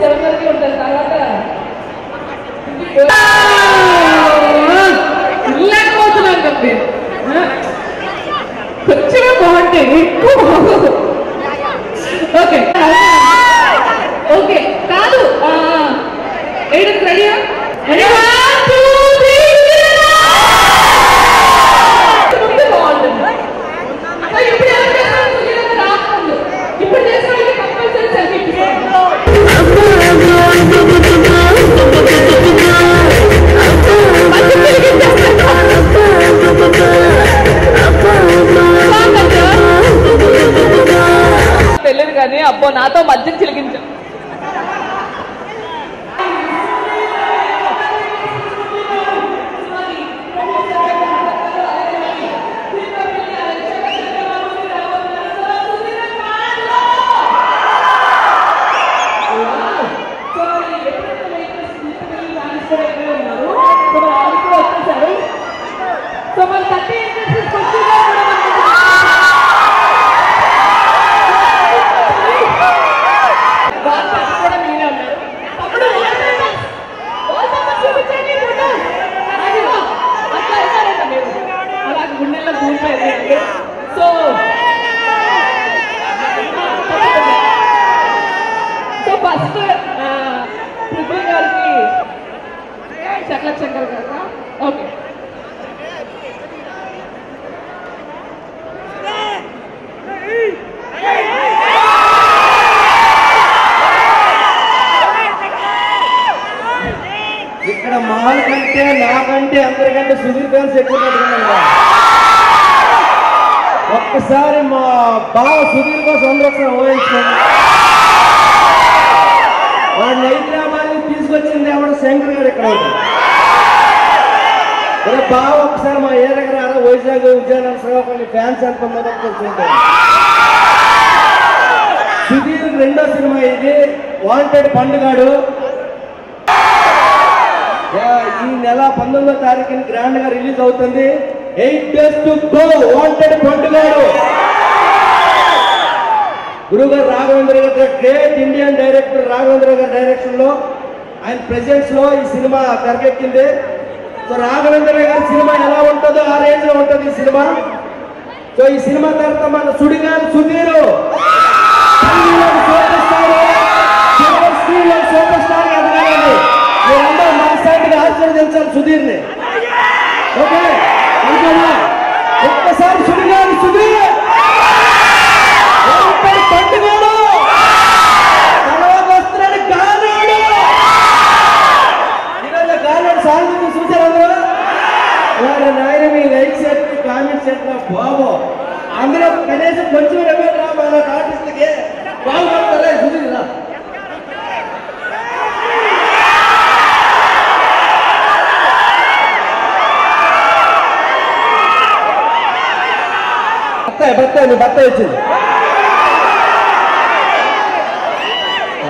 7 వరకు ఉంటుంది. తర్వాత లేకపోతున్నాను కదా కొంచెం బాగుంటే ఎక్కువ ఓకే ఓకే కాదు ఏడు రెడీయా బాగుంటుంది. ఇప్పుడు చేసిన కంపల్సరీ సెల్ఫీ తెలియదు కానీ అబ్బో నాతో మధ్య చిలికించు. ఫస్ట్ పృథ్వీ గారికి శంకర్ గారు ఓకే ఇక్కడ మాల్ కంటే నాకంటే అందరికంటే సుధీర్ ఫ్యాన్స్ ఎక్కువ. ఒక్కసారి మా బావ సుధీర్ కోసం అందరూ ఒకసారి ఊహించుకోండి. వాడిని హైదరాబాద్ తీసుకొచ్చింది ఎవరు? శంకర్ గారు ఇక్కడ ఉంటారు. బావ ఒకసారి మా ఏ దగ్గర వైజాగ్ విజయనగరం శ్రీకాకుళం ఫ్యాన్స్ ఎంతమంది చూసుకుంటారు. సుధీర్ రెండో సినిమా ఇది వాంటెడ్ పండుగాడు. ఈ నెల 19వ తారీఖున గ్రాండ్ గా రిలీజ్ అవుతుంది. 8 days to go వాంటెడ్ పండుగాడు. గురుగారు రాఘవేంద్ర గారు గ్రేట్ ఇండియన్ డైరెక్టర్ రాఘవేంద్ర గారి డైరెక్షన్ లో ఆయన ప్రెజెన్స్ లో ఈ సినిమా తెరకెక్కింది. సో రాఘవేంద్ర గారి సినిమా ఎలా ఉంటుందో ఆ రేంజ్ లో ఉంటుంది ఈ సినిమా. సో ఈ సినిమా తర్వాత మన సుడిగారు సుధీరు సూపర్ స్టార్ ఎదగాలండి. మీరందరూ మనసాటిగా ఆశీర్వదించాలి సుధీర్ని. ఓకే ఒక్కసారి సుడిగారు సుధీర్ పండుగడు తర్వాత వస్తున్నాడు గానాడు. ఈరోజు గానాడు సాంగ్ చూసారు అందరూ. వారి నాయన మీ లైక్ చేస్తే కామెంట్స్ చేస్తున్నా బాబు అందులో కనీసం కొంచెం రెవెన్యూ రా మన ఆర్టిస్ట్లకి బాగుపడతారా సుధీర్ రా. బత్తాయి నీ బత్తాయి వచ్చింది.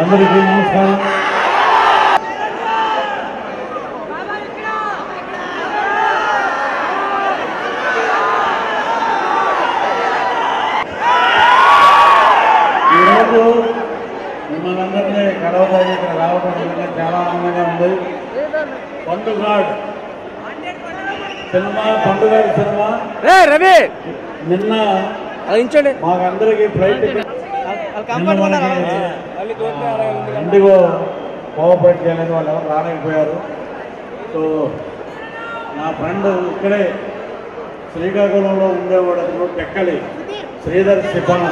అందరికీ నమస్కారం. ఈరోజు మిమ్మల్ని అందరినీ కలవడానికి ఇక్కడ రావడం చాలా ఆనందంగా ఉంది. పండుగాడు సినిమా పండుగాడు సినిమా రవి నిన్న మాకందరికి ఫ్లైట్ ఇండిగో కోఆపరేట్ చేయలేదు, వాళ్ళు ఎవరు రాలేకపోయారు. సో నా ఫ్రెండ్ ఇక్కడే శ్రీకాకుళంలో ఉండేవాడు టెక్కలి శ్రీధర్ సిపాన్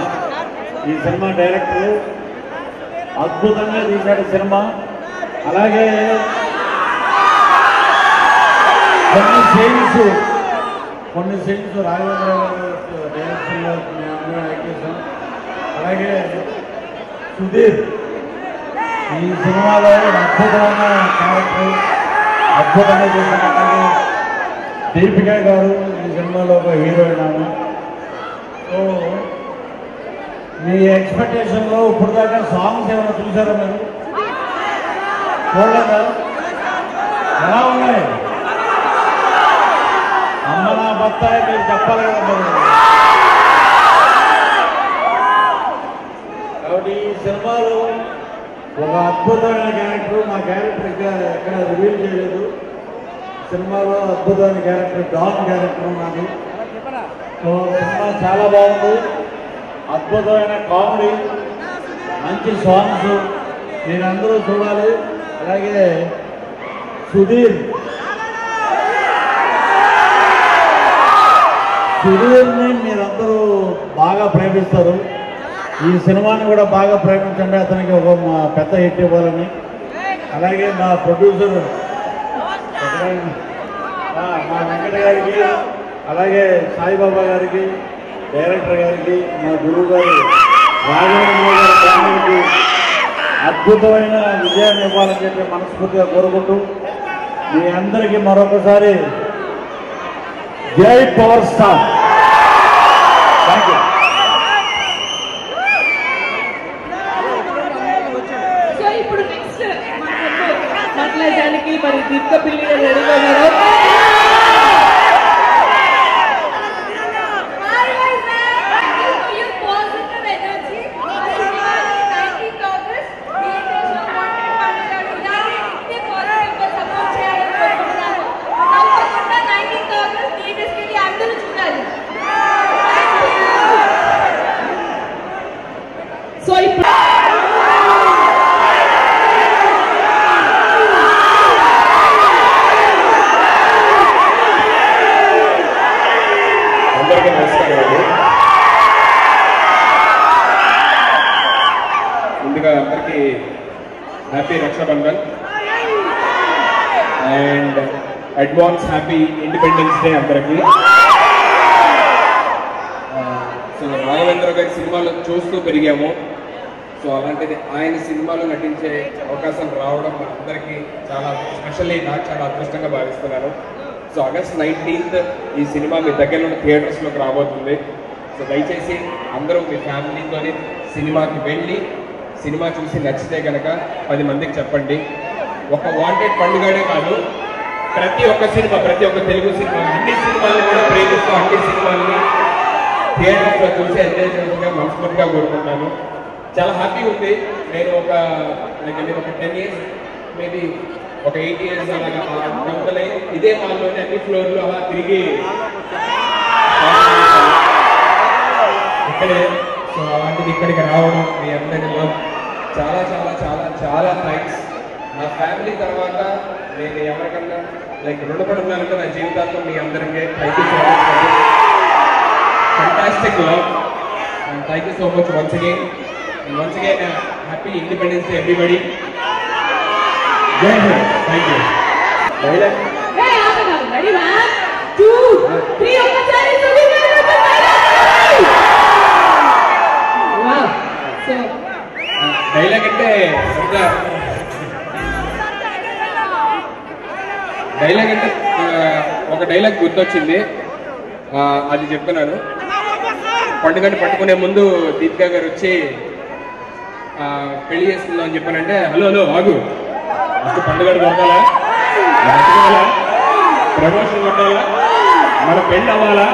ఈ సినిమా డైరెక్టర్ అద్భుతంగా తీశాడు సినిమా. అలాగే కొన్ని సీన్స్ రాఘవేంద్ర డైరెక్షన్లో మేము అందరం యాక్ట్ చేసాం. అలాగే సుధీర్ ఈ సినిమాలో అద్భుతమైన క్యారెక్టర్ అద్భుతంగా చేసిన. అలాగే దీపిక గారు ఈ సినిమాలో ఒక హీరోయిన్ ఆమె. సో మీ ఎక్స్పెక్టేషన్లో ఇప్పుడు దాకా సాంగ్స్ ఏమైనా చూసారా మీరు? చూడలేదా? ఎలా ఉన్నాయి? అమ్మ నా బత్తాయి మీరు చెప్పాలి కదా. కాబట్టి ఈ సినిమాలో ఒక అద్భుతమైన క్యారెక్టర్. మా క్యారెక్టర్ ఎక్కడ రివీల్ చేయలేదు. సినిమాలో అద్భుతమైన క్యారెక్టర్ డాన్ క్యారెక్టర్ నాది. సో సినిమా చాలా బాగుంది. అద్భుతమైన కామెడీ, మంచి సాంగ్స్, మీరందరూ చూడాలి. అలాగే సుధీర్ని మీరందరూ బాగా ప్రేమిస్తారు. ఈ సినిమాని కూడా బాగా ప్రేమించండి. అతనికి ఒక పెద్ద హిట్ ఇవ్వాలని. అలాగే మా ప్రొడ్యూసర్ మా వెంకట గారికి, అలాగే సాయిబాబా గారికి, డైరెక్టర్ గారికి, మా గురువు గారు రాఘవేంద్ర గారి ఫ్యామిలీకి అద్భుతమైన విజయాన్ని ఇవ్వాలని చెప్పి మనస్ఫూర్తిగా కోరుకుంటూ మీ అందరికీ మరొకసారి జై power star. Thank you. So ఇప్పుడు నెక్స్ట్ మాట్లాడడానికి మరి దీపిక పిల్లి రెడీగా ఉన్నారు. సో ఇప్పుడు అందరికీ నమస్కారం అండి. ముందుగా అందరికీ happy Rakshabandhan and advance happy independence day అందరికీ. సో రాఘవేంద్ర గారి సినిమాలు చూస్తూ పెరిగాము. సో అలాంటిది ఆయన సినిమాలో నటించే అవకాశం రావడం అందరికీ చాలా స్పెషల్లీ నాకు చాలా అదృష్టంగా భావిస్తున్నాను. సో ఆగస్ట్ 19th ఈ సినిమా మీ దగ్గరలో ఉన్న థియేటర్స్లోకి రాబోతుంది. సో దయచేసి అందరూ మీ ఫ్యామిలీతోనే సినిమాకి వెళ్ళి సినిమా చూసి నచ్చితే కనుక 10 మందికి చెప్పండి. ఒక వాంటెడ్ పండుగనే కాదు, ప్రతి ఒక్క సినిమా, ప్రతి ఒక్క తెలుగు సినిమా, అన్ని సినిమాలను కూడా ప్రేమిస్తూ అన్ని సినిమాలని థియేటర్స్లో చూసి ఎంజాయ్ చేయాలని మనస్ఫూర్తిగా కోరుకుంటున్నాను. చాలా హ్యాపీ ఉంది. నేను ఒక 10 years మేబీ ఒక 8 years అలాగా కంపెనీ ఇదే మాల్లోనే అన్ని ఫ్లోర్లు అలా తిరిగి ఇక్కడే. సో అలాంటిది ఇక్కడికి రావడం మీ అందరిలో చాలా చాలా చాలా చాలా థ్యాంక్స్. నా ఫ్యామిలీ తర్వాత నేను ఎవరికన్నా రుణపడి ఉన్నానంటే నా జీవితాంతం మీ అందరికీ thank you so much. Fantastic love and thank you so much once again. And once again, happy Independence Day, everybody. Thank you. Dialogue. Hey, ready, 1, 2, 3, ఒకసారి wow. So డైలాగ్ అంటే ఒక డైలాగ్ గుర్తొచ్చింది, అది చెప్తున్నాను. పండుగని పట్టుకునే ముందు దీపికా గారు వచ్చి పెళ్లి చేస్తుందాం అని చెప్పానంటే, హలో హలో ఆగు, అసలు పండుగ కొట్టాలా, ప్రమోషన్ కొట్టాలా, మన పెళ్ళి అవ్వాలా,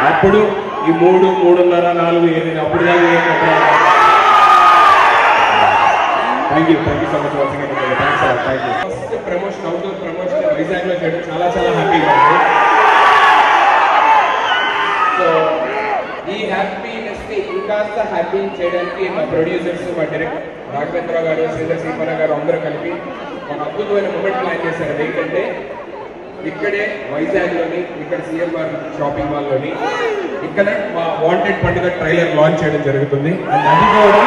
అప్పుడు ఈ 3, 3:30, 4 ఏదైనా అప్పుడు దాకా. Thank you so much. First promotion, outdoor promotion వైజాగ్లో చేయడం చాలా చాలా హ్యాపీగా ఉంది. సో ఈ హ్యాపీనెస్ ని ఇంకాస్త హ్యాపీ చేయడానికి మా ప్రొడ్యూసర్స్, మా డైరెక్టర్ రాఘవేంద్ర గారు, శ్రీధర్ శ్రీపన్న గారు అందరూ కలిపి ఒక అద్భుతమైన మూమెంట్ ప్లాన్ చేశారు. ఏంటంటే ఇక్కడే వైజాగ్లోని, ఇక్కడ సిఎంఆర్ షాపింగ్ మాల్లోని ఇక్కడ మా వాంటెడ్ పండుగ ట్రైలర్ లాంచ్ చేయడం జరుగుతుంది. అండ్ అది కూడా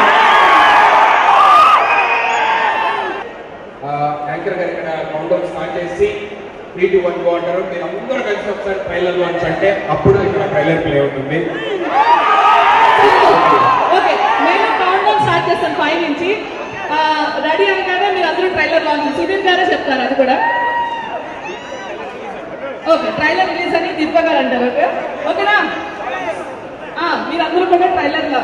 యాంకర్ గారు ఇక్కడ కౌంటర్ స్టార్ట్ చేసి 3, 2, 1 go అంటారు. మీరు అందరూ కలిసి ఒకసారి ట్రైలర్ లాంచ్ అంటే అప్పుడు ఇక్కడ ట్రైలర్ ప్లే అవుతుంది. ఓకే, నేను కౌంట్ డౌన్ స్టార్ట్ చేస్తాను 5 నుంచి. రెడీ అనగానే మీరు అందరూ ట్రైలర్ లాంచ్, సుధీర్ గారే చెప్తారు అది కూడా. ఓకే, ట్రైలర్ రిలీజ్ అని దీపిక గారు అంటారు. ఓకే, ఓకేనా? మీరు అందరూ కూడా ట్రైలర్ లో